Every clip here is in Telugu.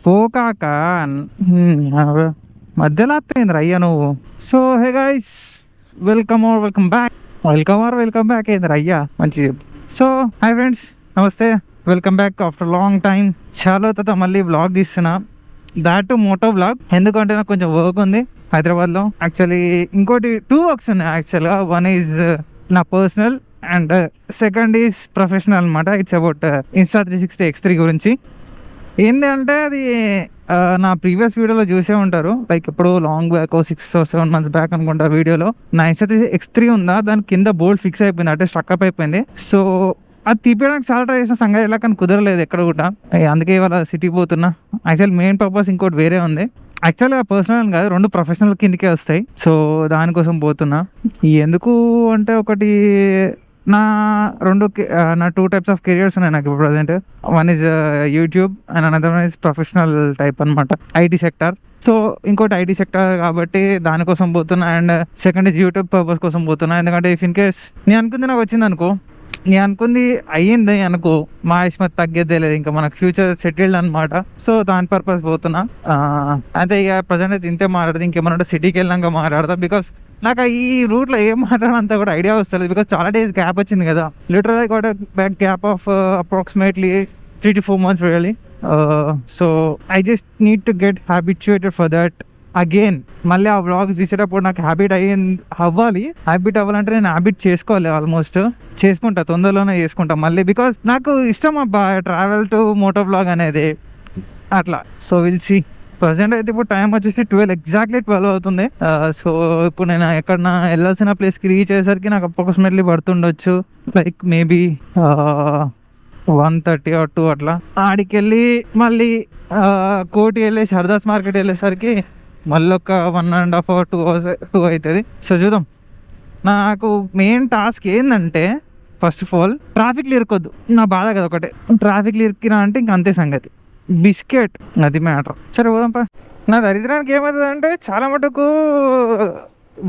పోకాక మధ్యలో ఆపుతుంది అయ్యా నువ్వు. So hey guys, welcome back ఏంద్ర అయ్యా మంచిది. సో హాయ్ ఫ్రెండ్స్, నమస్తే, welcome back after long time. చాలా తర్వాత మళ్ళీ వ్లాగ్ తీస్తున్నా, దాట్ మోటో వ్లాగ్. ఎందుకంటే నాకు కొంచెం వర్క్ ఉంది హైదరాబాద్లో. యాక్చువల్లీ ఇంకోటి 2 వర్క్స్ ఉన్నాయి యాక్చువల్గా. వన్ ఈజ్ నా personal and second is professional అనమాట. ఇట్స్ అబౌట్ Insta360 X3 గురించి. ఏంటి అంటే అది నా ప్రీవియస్ వీడియోలో చూసే ఉంటారు, లైక్ ఎప్పుడు long back 6 or 7 months back అనుకుంటా. వీడియోలో నా Insta360 X3 ఉందా, దాని కింద బోల్డ్ ఫిక్స్ అయిపోయింది, అంటే స్ట్రక్అప్ అయిపోయింది. సో అది తీపించడానికి చాలా ట్రై చేసిన, సంగతి ఎలా కానీ కుదరలేదు ఎక్కడ కూడా. అందుకే ఇవాళ సిటీ పోతున్నా. యాక్చువల్ మెయిన్ పర్పస్ ఇంకోటి వేరే ఉంది. యాక్చువల్గా పర్సనల్ కాదు, 2 ప్రొఫెషనల్ కిందకే వస్తాయి. సో దానికోసం పోతున్నా. ఎందుకు అంటే ఒకటి నా 2 types ఆఫ్ కెరియర్స్ ఉన్నాయి నాకు ఇప్పుడు present. One is YouTube and another one is professional type అనమాట, ఐటీ సెక్టర్. సో ఇంకోటి ఐటీ సెక్టర్ కాబట్టి దానికోసం పోతున్నా. And second is YouTube purpose కోసం పోతున్నా. ఎందుకంటే ఇఫ్ ఇన్ కేస్ నేను అనుకుంది నాకు వచ్చింది అనుకో, నేను అనుకుంది అయ్యింది అనుకో, మా ఇస్మత్ తగ్గేదే లేదు, ఇంకా మనకు ఫ్యూచర్ సెటిల్డ్ అనమాట. సో దాని పర్పస్ పోతున్నా. అయితే ఇక ప్రజెంట్ అయితే ఇంతే మాట్లాడదు, ఇంకేమన్నా సిటీకి వెళ్ళాక మాట్లాడతా. బికాస్ నాకు ఈ రూట్లో ఏం మాట్లాడాలంతా కూడా ఐడియా వస్తుంది. బికాస్ చాలా డేస్ గ్యాప్ వచ్చింది కదా, literally got back gap of approximately 3 to 4 months really. So I just need to get habituated for that again. మళ్ళీ ఆ వ్లాగ్స్ తీసేటప్పుడు నాకు హ్యాబిట్ అవ్వాలి. హ్యాబిట్ అవ్వాలంటే నేను హ్యాబిట్ చేసుకోవాలి, ఆల్మోస్ట్ చేసుకుంటా, తొందరలోనే చేసుకుంటా మళ్ళీ. బికాస్ నాకు ఇష్టం అబ్బా ట్రావెల్ టు మోటో వ్లాగ్ అనేది అట్లా. So will see. ప్రజెంట్ అయితే ఇప్పుడు టైం వచ్చేసి 12 అవుతుంది. సో ఇప్పుడు నేను ఎక్కడన్నా వెళ్ళాల్సిన ప్లేస్కి రీచ్ అయ్యేసరికి నాకు అప్రాక్సిమేట్లీ పడుతుండొచ్చు, లైక్ మేబీ 1:30 or 2 అట్లా. ఆడికి వెళ్ళి మళ్ళీ కోటి వెళ్ళేసి హర్దాస్ మార్కెట్ వెళ్ళేసరికి మళ్ళీ ఒక 1.5 hour 2 అవుతుంది. సో చూద్దాం. నాకు మెయిన్ టాస్క్ ఏంటంటే ఫస్ట్ ఆఫ్ ఆల్ ట్రాఫిక్లో ఇరుకొద్దు. నా బాధ కదా ఒకటే, ట్రాఫిక్లో ఇరికినా అంటే ఇంక అంతే సంగతి, బిస్కెట్, అది మ్యాటర్. సరే పోదాంపా. నా దరిద్రానికి ఏమవుతుంది అంటే చాలా మటుకు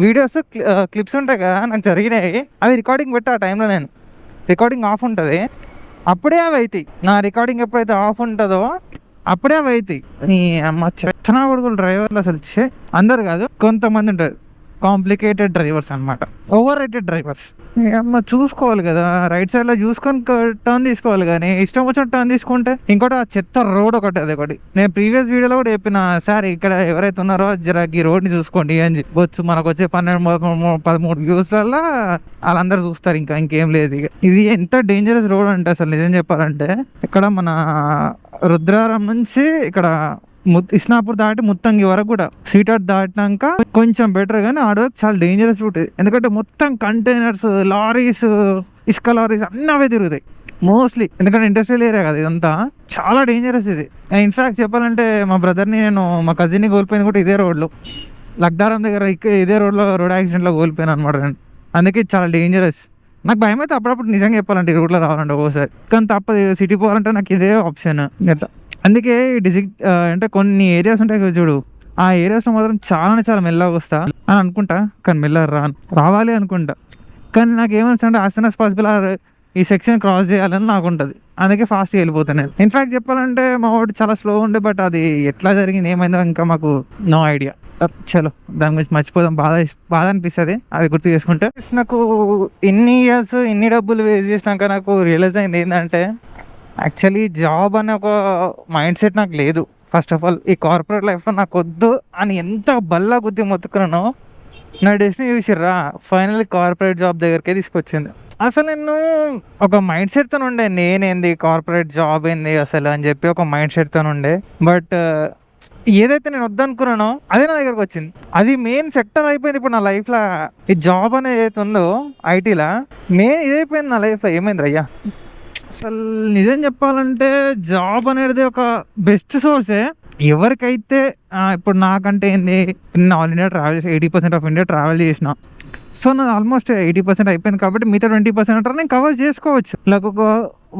వీడియోస్ క్లిప్స్ ఉంటాయి కదా నాకు జరిగినాయి, అవి రికార్డింగ్ పెట్టా. ఆ టైంలో నేను రికార్డింగ్ ఆఫ్ ఉంటుంది, అప్పుడే అవి అవుతాయి. నా రికార్డింగ్ ఎప్పుడైతే ఆఫ్ ఉంటుందో అప్పుడే అవి అవుతాయి. నీ అమ్మ చెత్తనా కొడుకులు డ్రైవర్లు అసలు అందరు కాదు, కొంతమంది ఉంటారు కాంప్లికేటెడ్ డ్రైవర్స్ అనమాట, ఓవర్ రేటెడ్ డ్రైవర్స్. అమ్మ చూసుకోవాలి కదా, రైట్ సైడ్లో చూసుకొని టర్న్ తీసుకోవాలి, కానీ ఇష్టం వచ్చిన టర్న్ తీసుకుంటే. ఇంకోటి ఆ చెత్త రోడ్ ఒకటి, అది ఒకటి నేను ప్రీవియస్ వీడియోలో కూడా చెప్పిన, సార్ ఇక్కడ ఎవరైతే ఉన్నారో జర ఈ రోడ్ని చూసుకోండి అని చెప్పొచ్చు. మనకు వచ్చే 12-13 వ్యూస్లలో వాళ్ళందరూ చూస్తారు, ఇంకేం లేదు. ఇక ఇది ఎంత డేంజరస్ రోడ్ అంటే అసలు నిజం చెప్పాలంటే, ఇక్కడ మన రుద్రారం నుంచి ఇక్కడ ఇస్నాపూర్ దాటి ముత్తంగి వరకు కూడా సీటాట్ దాటినాక కొంచెం బెటర్, కానీ ఆడవరకు చాలా డేంజరస్ రూట్ ఇది. ఎందుకంటే మొత్తం కంటైనర్స్, లారీస్, ఇసుక లారీస్ అన్నీ అవే తిరుగుతాయి మోస్ట్లీ. ఎందుకంటే ఇండస్ట్రియల్ ఏరియా కదా ఇదంతా, చాలా డేంజరస్ ఇది. ఇన్ఫ్యాక్ట్ చెప్పాలంటే మా బ్రదర్ని నేను, మా కజిన్ని కోల్పోయింది కూడా ఇదే రోడ్లో, లగ్డారం దగ్గర ఇదే రోడ్ యాక్సిడెంట్లో కోల్పోయాను అనమాట నేను. అందుకే చాలా డేంజరస్. నాకు భయం అయితే అప్పుడప్పుడు నిజంగా చెప్పాలంటే ఈ రూట్లో రావాలంటే ఒక్కోసారి, కానీ తప్పదు, సిటీ పోవాలంటే నాకు ఇదే ఆప్షన్ ఎట్లా. అందుకే అంటే కొన్ని ఏరియాస్ ఉంటాయి కదా చూడు, ఆ ఏరియాస్లో మాత్రం చాలా మెల్లగా వస్తా అని అనుకుంటా, కానీ మెల్లగా రావాలి అనుకుంటా. కానీ నాకు ఏమనిస్తా అంటే యాజ్ సూన్ యాజ్ పాసిబుల్ ఈ సెక్షన్ క్రాస్ చేయాలని నాకు ఉంటుంది, అందుకే ఫాస్ట్గా వెళ్ళిపోతాను నేను. ఇన్ఫ్యాక్ట్ చెప్పాలంటే మా వాడు చాలా స్లో ఉండే, బట్ అది ఎట్లా జరిగింది ఏమైందో ఇంకా మాకు నో ఐడియా. చలో దాని గురించి మర్చిపోదాం, బాధ అనిపిస్తుంది అది గుర్తు చేసుకుంటే. నాకు ఇన్ని ఇయర్స్ ఇన్ని డబ్బులు వేస్ట్ చేసినాక నాకు రియలైజ్ అయింది ఏంటంటే, యాక్చువల్లీ జాబ్ అనే ఒక మైండ్ సెట్ నాకు లేదు. ఫస్ట్ ఆఫ్ ఆల్ ఈ కార్పొరేట్ లైఫ్లో నాకు వద్దు అని ఎంత బల్లా గుద్ది మొత్తుకున్నానో, నా డెస్టినీ చూసిర్రా ఫైనల్లీ కార్పొరేట్ జాబ్ దగ్గరికే తీసుకొచ్చింది. అసలు నేను ఒక మైండ్ సెట్తో ఉండే, నేనేంది కార్పొరేట్ జాబ్ ఏంది అసలు అని చెప్పి ఒక మైండ్ సెట్తో ఉండే. బట్ ఏదైతే నేను వద్దనుకున్నానో అదే నా దగ్గరకు వచ్చింది. అది మెయిన్ సెక్టర్ అయిపోయింది ఇప్పుడు నా లైఫ్లో. ఈ జాబ్ అనేది ఏదైతే ఉందో ఐటీలో మెయిన్ ఇదైపోయింది నా లైఫ్లో. ఏమైంది అయ్యా, అసలు నిజం చెప్పాలంటే జాబ్ అనేది ఒక బెస్ట్ సోర్సే ఎవరికైతే. ఇప్పుడు నాకంటే ఏంది, నేను ఆల్ ఇండియా ట్రావెల్ చేసి 80% ఆఫ్ ఇండియా ట్రావెల్ చేసిన. సో నాది ఆల్మోస్ట్ 80% అయిపోయింది కాబట్టి మిగతా 20% అంటారు నేను కవర్ చేసుకోవచ్చు. లేక ఒక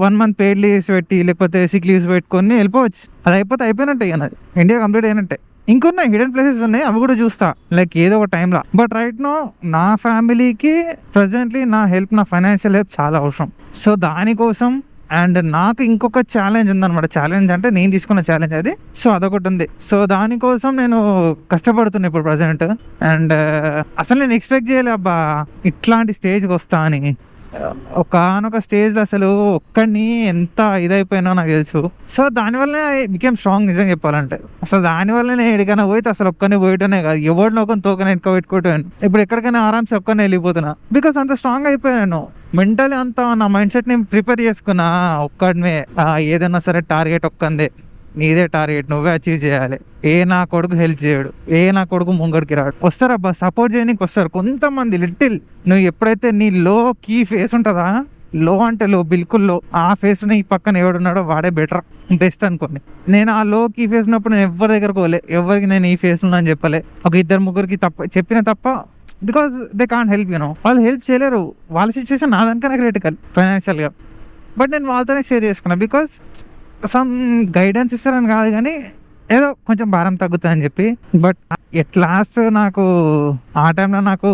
1 month పెయిడ్ లీవ్స్ పెట్టి, లేకపోతే సిక్ లీవ్స్ పెట్టుకొని వెళ్ళిపోవచ్చు. అది అయిపోతే అయిపోయినట్టే, ఇక నాది ఇండియా కంప్లీట్ అయినట్టే. ఇంకొన్ని హిడెన్ ప్లేసెస్ ఉన్నాయి, అవి కూడా చూస్తా లైక్ ఏదో ఒక టైంలో. బట్ రైట్ నో నా ఫ్యామిలీకి ప్రెసెంట్లీ నా హెల్ప్, నా ఫైనాన్షియల్ హెల్ప్ చాలా అవసరం. సో దానికోసం అండ్ నాకు ఇంకొక ఛాలెంజ్ ఉందన్నమాట. ఛాలెంజ్ అంటే నేను తీసుకున్న ఛాలెంజ్ అది. సో అదొకటి ఉంది. సో దానికోసం నేను కష్టపడుతున్నా ఇప్పుడు ప్రజెంట్. అండ్ అసలు నేను ఎక్స్పెక్ట్ చేయలే అబ్బా ఇట్లాంటి స్టేజ్కి వస్తా అని. ఒకనొక స్టేజ్లో అసలు ఒక్కడిని ఎంత ఇదైపోయినా నాకు తెలుసు. సో దానివల్లనే బికేమ్ స్ట్రాంగ్ నిజంగా చెప్పాలంటే. అసలు దానివల్లనే ఎక్కడికైనా పోయితే అసలు ఒక్కరిని పోయటనే కాదు, ఎవరిని ఒక తోకని ఎక్కువ పెట్టుకోవటం. ఇప్పుడు ఎక్కడికైనా ఆరామ్స్ ఒక్కరిని వెళ్ళిపోతున్నా బికాస్ అంత స్ట్రాంగ్ అయిపోయాను. మెంటలీ అంతా నా మైండ్ సెట్ ని ప్రిపేర్ చేసుకున్నా. ఒక్కడినే ఏదైనా సరే టార్గెట్ ఒక్కందే, నీదే టార్గెట్, నువ్వే అచీవ్ చేయాలి. నా కొడుకు హెల్ప్ చేయడు, నా కొడుకు ముంగడికి రాడు. వస్తారబ్బా సపోర్ట్ చేయడానికి వస్తారు కొంతమంది లిటిల్. నువ్వు ఎప్పుడైతే నీ లో కీ ఫేస్ ఉంటుందా, లో అంటే లో బిల్కుల్ లో, ఆ ఫేస్ ని పక్కన ఎవడున్నాడో వాడే బెస్ట్ అనుకోండి. నేను ఆ లో కీ ఫేస్ ఉన్నప్పుడు నేను ఎవరి దగ్గరకు పోలే, ఎవరికి నేను ఈ ఫేస్ ఉన్నా అని చెప్పలే. ఒక ఇద్దరు ముగ్గురికి చెప్పిన తప్ప, బికాస్ దే కాంట్ హెల్ప్. వాళ్ళు హెల్ప్ చేయలేరు. వాళ్ళ సిచ్యువేషన్ నా దానికన్నా క్రిటికల్ ఫైనాన్షియల్గా. బట్ నేను వాళ్ళతోనే షేర్ చేసుకున్నా బికాస్ సమ్ గైడెన్స్ ఇస్తారని కాదు కానీ ఏదో కొంచెం భారం తగ్గుతుందని చెప్పి. బట్ ఎట్ లాస్ట్ నాకు ఆ టైంలో నాకు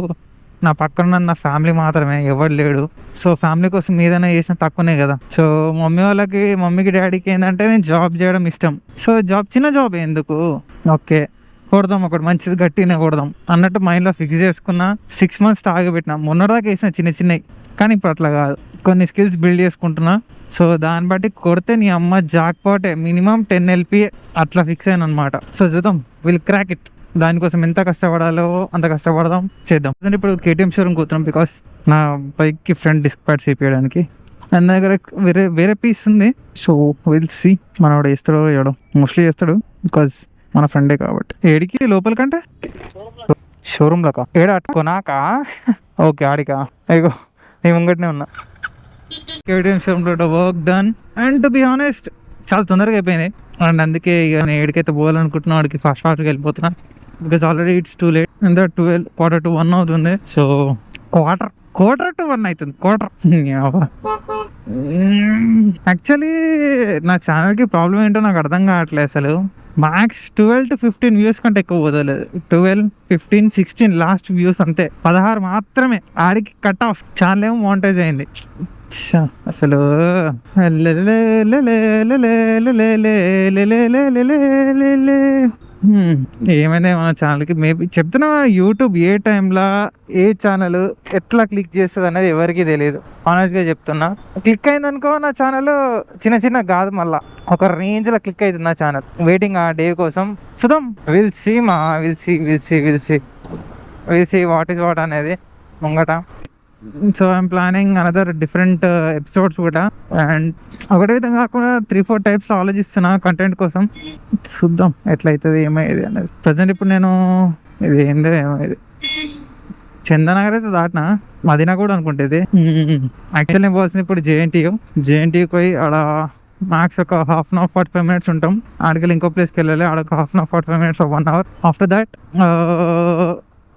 నా పక్కన నా ఫ్యామిలీ మాత్రమే, ఎవరు లేడు. సో ఫ్యామిలీ కోసం ఏదైనా చేసిన తక్కువనే కదా. సో మమ్మీకి డాడీకి ఏంటంటే నేను జాబ్ చేయడం ఇష్టం. సో చిన్న జాబ్ ఎందుకు, ఓకే కొడదాం ఒకటి మంచిది గట్టినే కొడదాం అన్నట్టు మైండ్లో ఫిక్స్ చేసుకున్నా. 6 months ఆగిపెట్టినా. మొన్నటిదాకా వేసిన చిన్నవి, కానీ ఇప్పుడు అట్లా కాదు, కొన్ని స్కిల్స్ బిల్డ్ చేసుకుంటున్నా. సో దాన్ని బట్టి కొడితే నీ అమ్మ జాక్పాటే, మినిమం 10 LPA అట్లా ఫిక్స్ అయ్యాను అనమాట. సో చూద్దాం, విల్ క్రాక్ ఇట్. దానికోసం ఎంత కష్టపడాలో అంత కష్టపడదాం, చేద్దాం. ఇప్పుడు KTM షోరూమ్ కూతున్నాం బికాస్ నా బైక్కి ఫ్రంట్ డిస్క్ ప్యాడ్స్ వేయడానికి. నా దగ్గర వేరే పీస్ ఉంది. సో విల్ సీ మనవాడు వేస్తాడో వేయడం, మోస్ట్లీ చేస్తాడు బికాస్ మన ఫ్రెండే కాబట్టి. ఏడికి లోపలికంటే షోరూమ్లోకా, ఏడా అట్టుకోనాకా? ఓకే ఆడికా, అయ్యో నీ ముంగట్నే ఉన్నా. KTM షోరూమ్లో work done. And to be honest చాలా తొందరగా అయిపోయింది. అండ్ అందుకే ఇక నేను ఏడికైతే పోవాలనుకుంటున్నా వాడికి ఫాస్ట్గా వెళ్ళిపోతున్నా because already it's too late. ఎంత 12:45 అవుతుంది. సో quarter to 1 అవుతుంది. యాక్చువల్లీ నా ఛానల్కి ప్రాబ్లం ఏంటో నాకు అర్థం కావట్లేదు. అసలు మ్యాక్స్ 12 to 15 వ్యూస్ కంటే ఎక్కువ పోదలేదు. 12, 15, 16 లాస్ట్ వ్యూస్ అంతే. 16 మాత్రమే. ఆడికి కట్ ఆఫ్. ఛానల్ ఏమో మోనిటైజ్ అయింది. అసలు ఏమైంది మన ఛానల్కి. మేబీ చెప్తున్నా, యూట్యూబ్ ఏ టైంలో ఏ ఛానల్ ఎట్లా క్లిక్ చేస్తుంది అనేది ఎవరికి తెలియదు. ఆనెస్ట్గా చెప్తున్నా. క్లిక్ అయిందనుకో నా ఛానల్ చిన్న కాదు, మళ్ళీ ఒక రేంజ్లో క్లిక్ అవుతుంది నా ఛానల్. వెయిటింగ్ ఆ డే కోసం. చూద్దాం, will see what is what అనేది ముంగట. So I'm planning another different episodes కూడా. అండ్ ఒకటే విధంగా కాకుండా 3-4 టైప్స్లో ఆలోచిస్తున్నా కంటెంట్ కోసం. చూద్దాం ఎట్లయితుంది, ఏమయ్యేది అనేది. ప్రజెంట్ ఇప్పుడు నేను ఇది ఏమైంది చందనగర్ అయితే దాటినా, మదీనా కూడా అనుకుంటేది. యాక్చువల్లీ నేను పోవాల్సింది ఇప్పుడు జేఎన్టీయూ పోయి ఆడ మ్యాక్స్ ఒక 1/2 hour 45 minutes ఉంటాం. ఆడికెళ్ళి ఇంకో ప్లేస్కి వెళ్ళాలి, ఆడొక 1/2 hour 45 minutes 1 hour. After that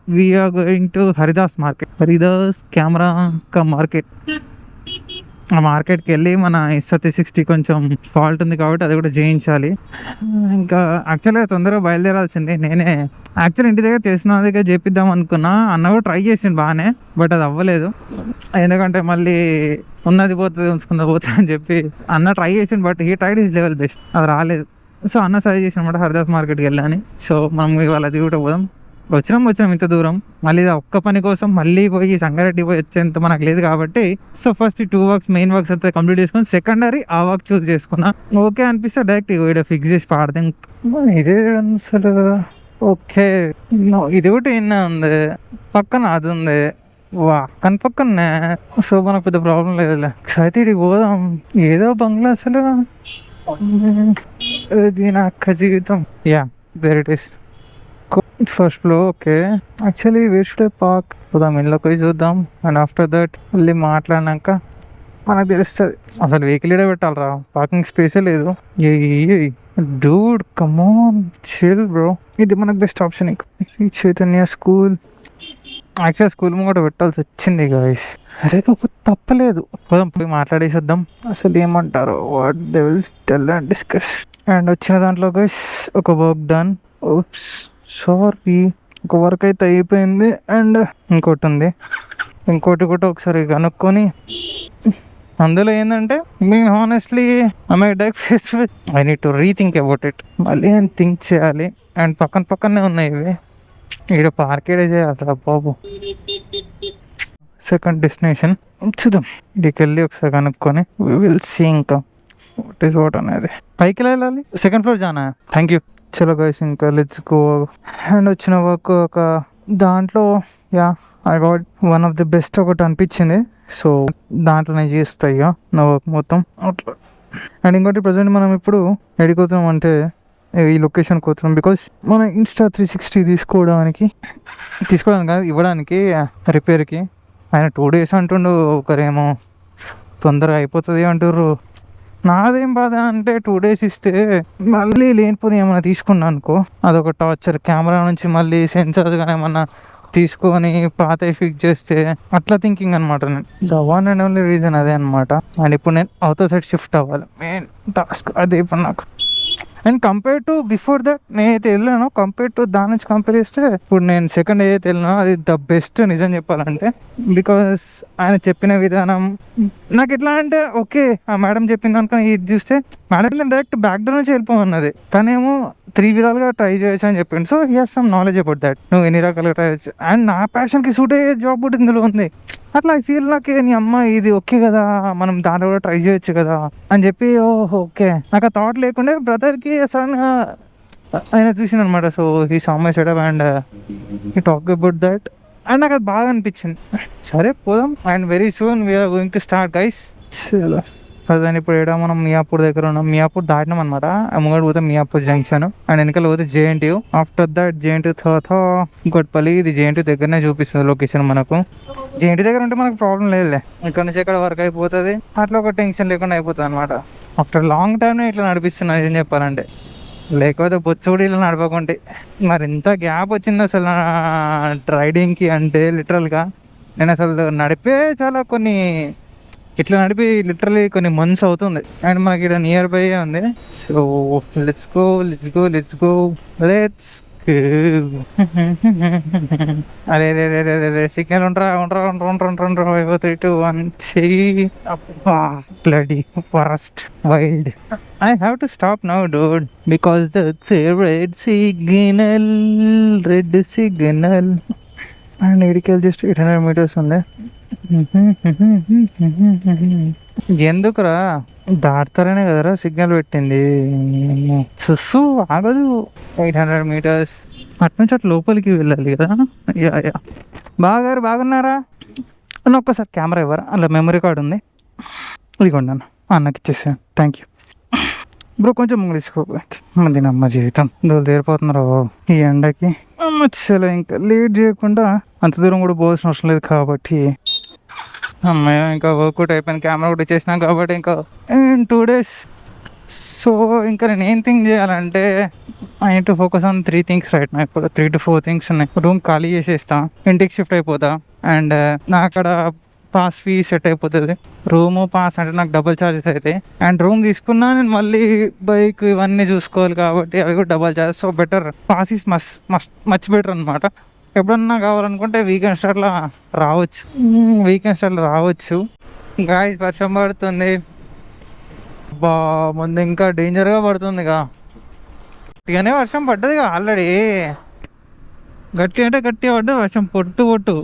we are going to Haridas camera market. ఆ మార్కెట్కి వెళ్ళి మన S3060 కొంచెం ఫాల్ట్ ఉంది కాబట్టి అది కూడా చేయించాలి. ఇంకా యాక్చువల్గా తొందరగా బయలుదేరాల్సింది. నేనే యాక్చువల్ ఇంటి దగ్గర తెలిసిన దగ్గర చేపిద్దాం అనుకున్నా. అన్న కూడా ట్రై చేసిండు బాగానే, బట్ అది అవ్వలేదు. ఎందుకంటే మళ్ళీ ఉన్నది పోతుంది ఉంచుకుందా పోతుంది అని చెప్పి అన్న ట్రై చేసిండు. But he tried his level best, అది రాలేదు. సో అన్న సజెస్ట్ చేసిన అనమాట హరిదాస్ మార్కెట్కి వెళ్ళాలని. సో మనం ఇవాళ అది కూడా పోదాం. వచ్చినాం ఇంత దూరం, మళ్ళీ ఒక్క పని కోసం మళ్ళీ పోయి సంగారెడ్డి పోయి వచ్చేంత మనకు లేదు కాబట్టి. సో ఫస్ట్ ఈ 2 works మెయిన్ వర్క్స్ అయితే కంప్లీట్ చేసుకుని సెకండరీ ఆ వర్క్ చూస్ చేసుకున్నా. ఓకే అనిపిస్తే డైరెక్ట్ వీడియో ఫిక్స్ చేసి పాడదాం. ఇదే అసలు ఓకే. ఇది ఒకటి ఎన్న ఉంది, పక్కన అది ఉంది, పక్కనే. సో మనకు పెద్ద ప్రాబ్లం లేదులే. అయితే ఇడికి పోదాం. ఏదో బంగ్లా అసలు దీని అక్క జీవితం. Yeah there it is. First flow. Okay, actually where should I park? పోదాం, ఇంట్లోకి పోయి చూద్దాం. అండ్ ఆఫ్టర్ దట్ మళ్ళీ మాట్లాడినాక మనకు తెలుస్తుంది. అసలు వెహికల్ ఇడే పెట్టాలరా, పార్కింగ్ స్పేసే లేదు. Dude come on, chill bro. ఇది మనకు బెస్ట్ ఆప్షన్. ఈ చైతన్య స్కూల్ యాక్చువల్ స్కూల్ ముంగట పెట్టాల్సి వచ్చింది గైస్. అదే కాకపోతే తప్పలేదు. పోదాం, పోయి మాట్లాడేసేద్దాం. అసలు ఏమంటారు, what they will tell and discuss. And వచ్చిన దాంట్లో గైస్ ఒక వర్క్ డన్. Ops, sorry. ఒక వర్క్ అయితే అయిపోయింది అండ్ ఇంకోటి ఉంది. ఇంకోటి కూడా ఒకసారి కనుక్కొని, అందులో ఏంటంటే మేము honestly I dike face with I need to rethink about it. మళ్ళీ నేను థింక్ చేయాలి. అండ్ పక్కనే ఉన్నాయి ఇవి. ఇక్కడ పార్కేడే చేయాలి బాబు. సెకండ్ డెస్టినేషన్ చూద్దాం. ఇక్కడికి వెళ్ళి ఒకసారి కనుక్కొని విల్ సీ ఇంకా వాట్ ఈస్ వాట్ అనేది. పైకి వెళ్ళాలి, second floor Jana. Thank you. చలో గైస్, ఇంకా లెట్స్ గో. అండ్ వచ్చిన వర్క్ ఒక దాంట్లో yeah I got one of the best ఒకటి అనిపించింది. సో దాంట్లో నేను చేస్తా ఇక నా వర్క్ మొత్తం అట్లా. అండ్ ఇంకోటి ప్రజెంట్ మనం ఇప్పుడు ఎడిపోతున్నాం అంటే ఈ లొకేషన్కి పోతున్నాం. బికాస్ మన ఇన్స్టా 360 తీసుకోవడానికి కాదు, ఇవ్వడానికి రిపేర్కి. ఆయన 2 days అంటుండు, ఒకరేమో తొందరగా అయిపోతుంది అంటారు. నాదేం బాధ అంటే 2 days ఇస్తే మళ్ళీ లేనిపోయి ఏమైనా తీసుకున్నా అనుకో అదొక టార్చర్. కెమెరా నుంచి మళ్ళీ సెన్సార్స్ కానీ ఏమన్నా తీసుకొని పాత ఫిక్స్ చేస్తే అట్లా థింకింగ్ అనమాట. నేను the one and only reason అదే అనమాట. అండ్ ఇప్పుడు నేను అవతల సైడ్ షిఫ్ట్ అవ్వాలి, మెయిన్ టాస్క్ అదే ఇప్పుడు నాకు. And compare to before that నేనైతే వెళ్ళాను, కంపేర్ టు దాని నుంచి కంపేర్ చేస్తే ఇప్పుడు నేను సెకండ్ ఏదైతే వెళ్ళానో అది ద బెస్ట్ నిజం చెప్పాలంటే. బికాస్ ఆయన చెప్పిన విధానం నాకు ఎట్లా అంటే ఓకే, ఆ మేడం చెప్పింది అనుకుని ఇది చూస్తే మేడం డైరెక్ట్ బ్యాక్ డోర్ నుంచి వెళ్ళిపోమన్నది. తనేమో 3 విధాలుగా ట్రై చేయొచ్చు అని చెప్పిండు. So he has some knowledge about that. నువ్వు ఎన్ని రకాలుగా ట్రై చేయొచ్చు. అండ్ నా ప్యాషన్కి సూట్ అయ్యే జాబ్ కూడా ఇందులో ఉంది. అట్లా ఐ ఫీల్ నాకు నీ అమ్మ ఇది ఓకే కదా, మనం దాంట్లో కూడా ట్రై చేయొచ్చు కదా అని చెప్పి ఓహో ఓకే నాకు ఆ థాట్ లేకుండే. బ్రదర్కి సడన్గా ఆయన చూసిన అనమాట. So he saw my setup and he talk about that. And నాకు అది బాగా అనిపించింది. సరే పోదాం. And very soon we're going to start guys. Present ఇప్పుడు ఏడా మనం మియాపూర్ దగ్గర ఉన్నాం. మియాపూర్ దాటినాం అనమాట. ముంగడు పోతే మియాపూర్ జంక్షన్ అండ్ వెనకాల పోతే JNTU. ఆఫ్టర్ దట్ JNTU తర్వాత గొట్పల్లి. ఇది JNTU దగ్గరనే చూపిస్తుంది లొకేషన్ మనకు. JNTU దగ్గర ఉంటే మనకు ప్రాబ్లం లేదులే, ఇక్కడ నుంచి ఎక్కడ వర్క్ అయిపోతుంది. అట్లా ఒక టెన్షన్ లేకుండా అయిపోతుంది అనమాట. ఆఫ్టర్ లాంగ్ టైమ్ ఇట్లా నడిపిస్తున్నా ఏం చెప్పాలంటే, లేకపోతే బొచ్చుడి ఇలా నడపకుంటే. మరి ఇంత గ్యాప్ వచ్చింది అసలు రైడింగ్కి అంటే లిటరల్గా నేను అసలు నడిపే చాలా కొన్ని ఇట్లా నడిపి లిటరలీ కొన్ని మంత్స్ అవుతుంది. అండ్ మనకి ఇక్కడ నియర్ బై ఉంది. So let's go. అరే సిగ్నల్ ఉండరా 3, 2, 1 చెయ్యి. అబ్బా bloody forest wild. I have to stop now dude because that's a red signal. And ఇడికి జస్ట్ 800 meters ఉంది. ఎందుకురా దాటుతారనే కదరా సిగ్నల్ పెట్టింది. చూసు ఆగదు. 800 meters అటు నుంచి అటు లోపలికి వెళ్ళాలి కదా. యా బాగున్నారా అన్న, ఒక్కసారి కెమెరా ఇవ్వరా, అలా మెమరీ కార్డు ఉంది ఇదిగోండి అన్న, అన్నకి ఇచ్చేసాను. Thank you bro. కొంచెం ముందు తీసుకోవాలి. మంది నమ్మ జీవితం దూరం తీరిపోతున్నారు ఈ ఎండకి. చలో ఇంకా లేట్ చేయకుండా, అంత దూరం కూడా పోవాల్సిన అవసరం లేదు కాబట్టి అమ్మాయి ఇంకా వర్కౌట్ అయిపోయింది. కెమెరా కూడా ఇచ్చేసినాం కాబట్టి ఇంకా 2 days. సో ఇంకా నేను ఏం థింక్ చేయాలంటే I need to focus on 3 things right నా. ఇప్పుడు 3 to 4 things ఉన్నాయి. రూమ్ ఖాళీ చేసేస్తా, ఇంటికి షిఫ్ట్ అయిపోతా. అండ్ నా అక్కడ పాస్ ఫీ సెట్ అయిపోతుంది. రూము పాస్ అంటే నాకు డబుల్ ఛార్జెస్ అవుతాయి. అండ్ రూమ్ తీసుకున్నా నేను మళ్ళీ బైక్ ఇవన్నీ చూసుకోవాలి కాబట్టి అవి కూడా double charges. So better pass is much better అనమాట. ఎప్పుడన్నా కావాలనుకుంటే వీకెండ్స్ అట్లా రావచ్చు. గాయస్ వర్షం పడుతుంది. ముందు ఇంకా డేంజర్గా పడుతుందిగా. గట్టిగానే వర్షం పడ్డదిగా ఆల్రెడీ. గట్టి అంటే గట్టిగా పడ్డది వర్షం, పొట్టు